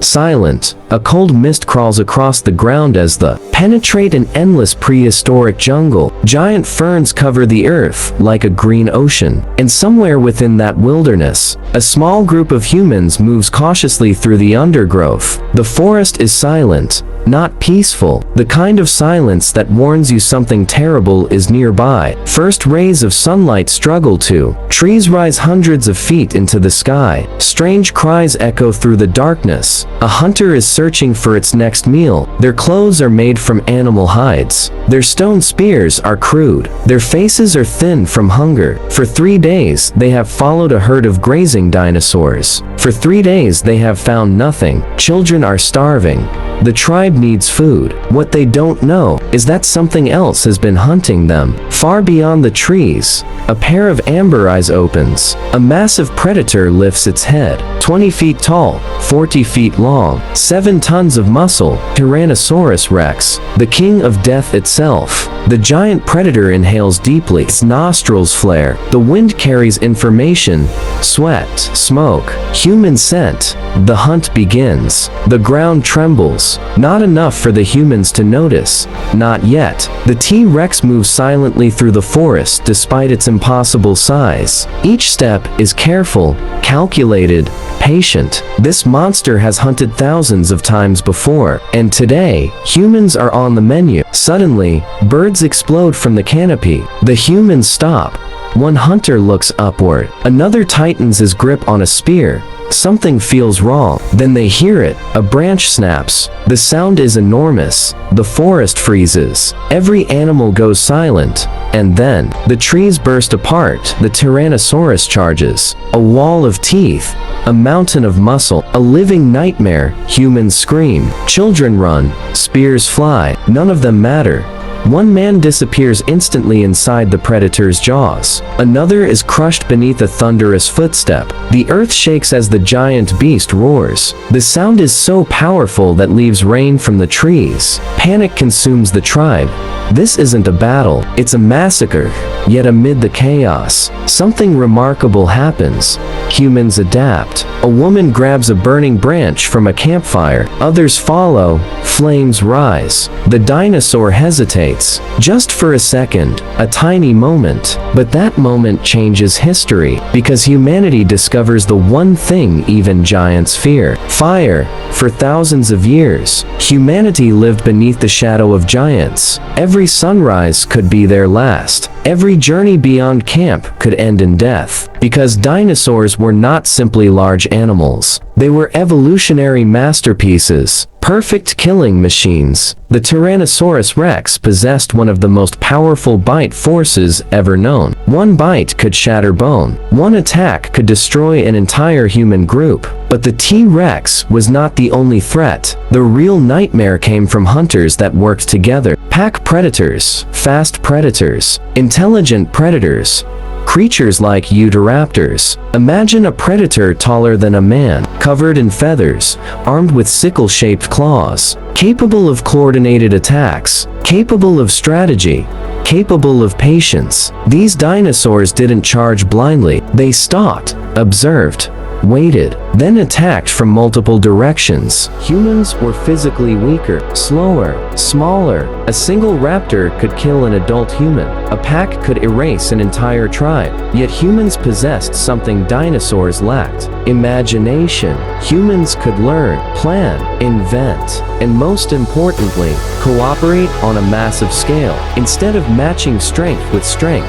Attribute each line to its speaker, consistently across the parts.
Speaker 1: Silent, a cold mist crawls across the ground as the penetrate an endless prehistoric jungle. Giant ferns cover the earth like a green ocean. And somewhere within that wilderness, a small group of humans moves cautiously through the undergrowth. The forest is silent, not peaceful, the kind of silence that warns you something terrible is nearby. First rays of sunlight struggle to. Trees rise hundreds of feet into the sky. Strange cries echo through the darkness. A hunter is searching for its next meal. Their clothes are made from animal hides. Their stone spears are crude. Their faces are thin from hunger. For 3 days, they have followed a herd of grazing dinosaurs. For 3 days, they have found nothing. Children are starving. The tribe needs food. What they don't know is that something else has been hunting them. Far beyond the trees, a pair of amber eyes opens. A massive predator lifts its head. 20 feet tall, 40 feet long, 7 tons of muscle, Tyrannosaurus rex, the king of death itself. The giant predator inhales deeply. Its nostrils flare. The wind carries information. Sweat, smoke, human scent. The hunt begins. The ground trembles. Not enough for the humans to notice. Not yet. The T-Rex moves silently through the forest despite its impossible size. Each step is careful, calculated, patient. This monster has hunted thousands of times before, and today, humans are on the menu. Suddenly, birds explode from the canopy. The humans stop. One hunter looks upward. Another tightens his grip on a spear. Something feels wrong. Then they hear it. A branch snaps. The sound is enormous. The forest freezes. Every animal goes silent. And then, the trees burst apart. The Tyrannosaurus charges. A wall of teeth. A mountain of muscle. A living nightmare. Humans scream. Children run. Spears fly. None of them matter. One man disappears instantly inside the predator's jaws. Another is crushed beneath a thunderous footstep. The earth shakes as the giant beast roars. The sound is so powerful that leaves rain from the trees. Panic consumes the tribe. This isn't a battle, it's a massacre. Yet amid the chaos, something remarkable happens. Humans adapt. A woman grabs a burning branch from a campfire. Others follow. Flames rise. The dinosaur hesitates. Just for a second, a tiny moment. But that moment changes history, because humanity discovers the one thing even giants fear: fire. For thousands of years, humanity lived beneath the shadow of giants. Every sunrise could be their last. Every journey beyond camp could end in death. Because dinosaurs were not simply large animals. They were evolutionary masterpieces, perfect killing machines. The Tyrannosaurus rex possessed one of the most powerful bite forces ever known. One bite could shatter bone. One attack could destroy an entire human group. But the T-Rex was not the only threat. The real nightmare came from hunters that worked together. Pack predators, fast predators, intelligent predators, creatures like Raptors. Imagine a predator taller than a man, covered in feathers, armed with sickle-shaped claws, capable of coordinated attacks, capable of strategy, capable of patience. These dinosaurs didn't charge blindly. They stalked, observed, waited, then attacked from multiple directions. Humans were physically weaker, slower, smaller. A single raptor could kill an adult human. A pack could erase an entire tribe. Yet humans possessed something dinosaurs lacked: imagination. Humans could learn, plan, invent, and most importantly, cooperate on a massive scale. Instead of matching strength with strength,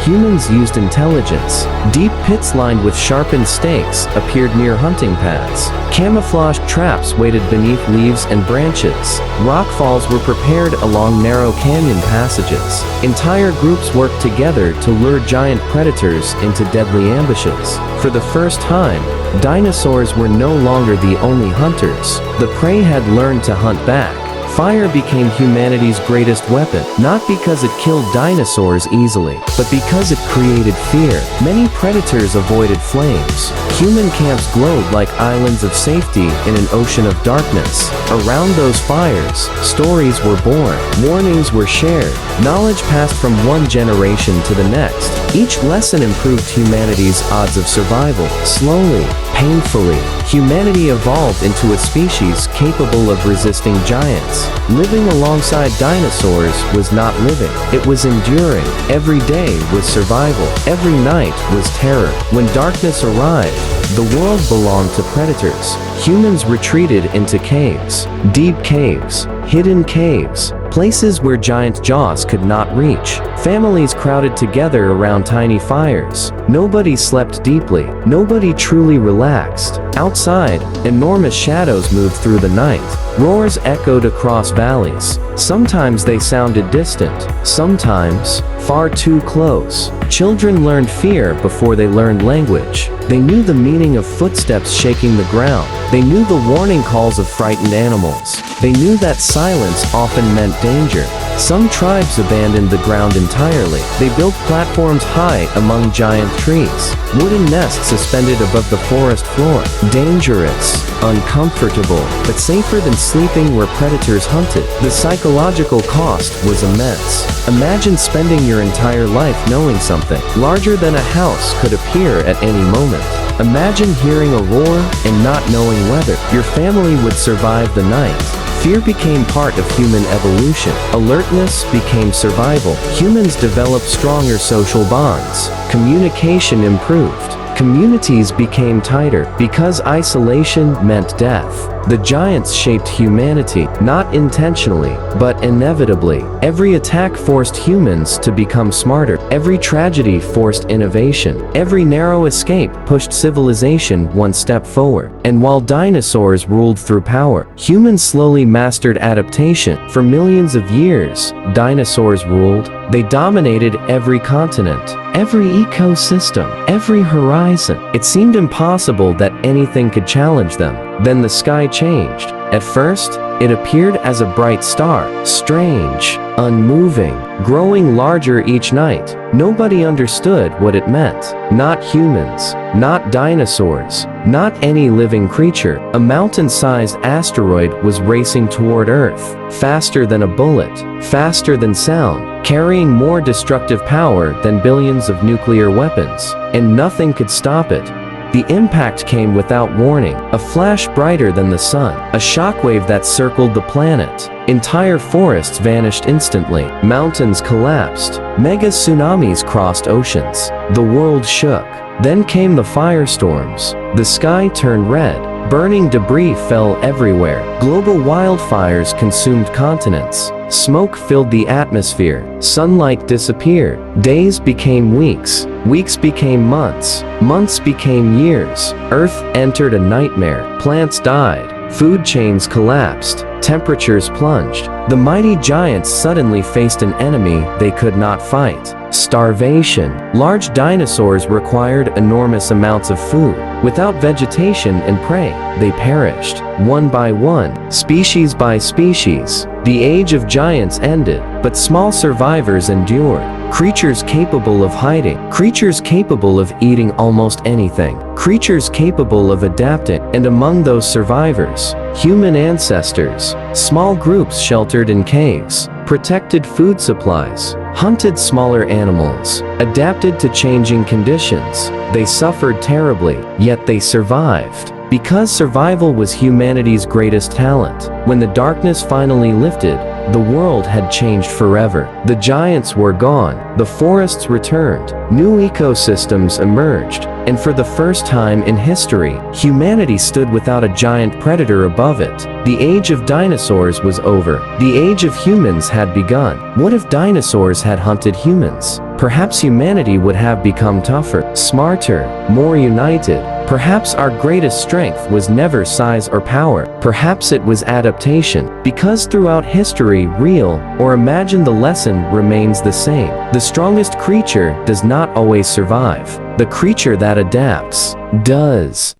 Speaker 1: humans used intelligence. Deep pits lined with sharpened stakes appeared near hunting paths. Camouflaged traps waited beneath leaves and branches. Rock falls were prepared along narrow canyon passages. Entire groups worked together to lure giant predators into deadly ambushes. For the first time, dinosaurs were no longer the only hunters. The prey had learned to hunt back. Fire became humanity's greatest weapon, not because it killed dinosaurs easily, but because it created fear. Many predators avoided flames. Human camps glowed like islands of safety in an ocean of darkness. Around those fires, stories were born, warnings were shared, knowledge passed from one generation to the next. Each lesson improved humanity's odds of survival. Slowly, Painfully, humanity evolved into a species capable of resisting giants. Living alongside dinosaurs was not living. It was enduring. Every day was survival. Every night was terror. When darkness arrived, the world belonged to predators. Humans retreated into caves. Deep caves. Hidden caves. Places where giant jaws could not reach. Families crowded together around tiny fires. Nobody slept deeply. Nobody truly relaxed. Outside, enormous shadows moved through the night. Roars echoed across valleys. Sometimes they sounded distant. Sometimes far too close. Children learned fear before they learned language. They knew the meaning of footsteps shaking the ground. They knew the warning calls of frightened animals. They knew that silence often meant danger. Some tribes abandoned the ground entirely. They built platforms high among giant trees. Wooden nests suspended above the forest floor. Dangerous, uncomfortable, but safer than sleeping where predators hunted. The psychological cost was immense. Imagine spending your entire life knowing something larger than a house could appear at any moment. Imagine hearing a roar and not knowing whether your family would survive the night. Fear became part of human evolution. Alertness became survival. Humans developed stronger social bonds. Communication improved. Communities became tighter because isolation meant death. The giants shaped humanity, not intentionally, but inevitably. Every attack forced humans to become smarter. Every tragedy forced innovation. Every narrow escape pushed civilization one step forward. And while dinosaurs ruled through power, humans slowly mastered adaptation. For millions of years, dinosaurs ruled. They dominated every continent, every ecosystem, every horizon. It seemed impossible that anything could challenge them. Then the sky changed. At first, it appeared as a bright star, strange, unmoving, growing larger each night. Nobody understood what it meant. Not humans, not dinosaurs, not any living creature. A mountain-sized asteroid was racing toward Earth, faster than a bullet, faster than sound, carrying more destructive power than billions of nuclear weapons, and nothing could stop it. The impact came without warning, a flash brighter than the sun, a shockwave that circled the planet. Entire forests vanished instantly, mountains collapsed, mega tsunamis crossed oceans. The world shook. Then came the firestorms. The sky turned red. Burning debris fell everywhere. Global wildfires consumed continents. Smoke filled the atmosphere. Sunlight disappeared. Days became weeks. Weeks became months. Months became years. Earth entered a nightmare. Plants died. Food chains collapsed. Temperatures plunged. The mighty giants suddenly faced an enemy they could not fight. Starvation. Large dinosaurs required enormous amounts of food. Without vegetation and prey, they perished. One by one, species by species. The age of giants ended, but small survivors endured. Creatures capable of hiding. Creatures capable of eating almost anything. Creatures capable of adapting. And among those survivors, human ancestors. Small groups sheltered in caves. Protected food supplies. Hunted smaller animals. Adapted to changing conditions. They suffered terribly, yet they survived. Because survival was humanity's greatest talent. When the darkness finally lifted, the world had changed forever. The giants were gone. The forests returned. New ecosystems emerged. And for the first time in history, humanity stood without a giant predator above it. The age of dinosaurs was over. The age of humans had begun. What if dinosaurs had hunted humans? Perhaps humanity would have become tougher, smarter, more united. Perhaps our greatest strength was never size or power. Perhaps it was adaptation. Because throughout history, real or imagined, the lesson remains the same. The strongest creature does not always survive. The creature that adapts does.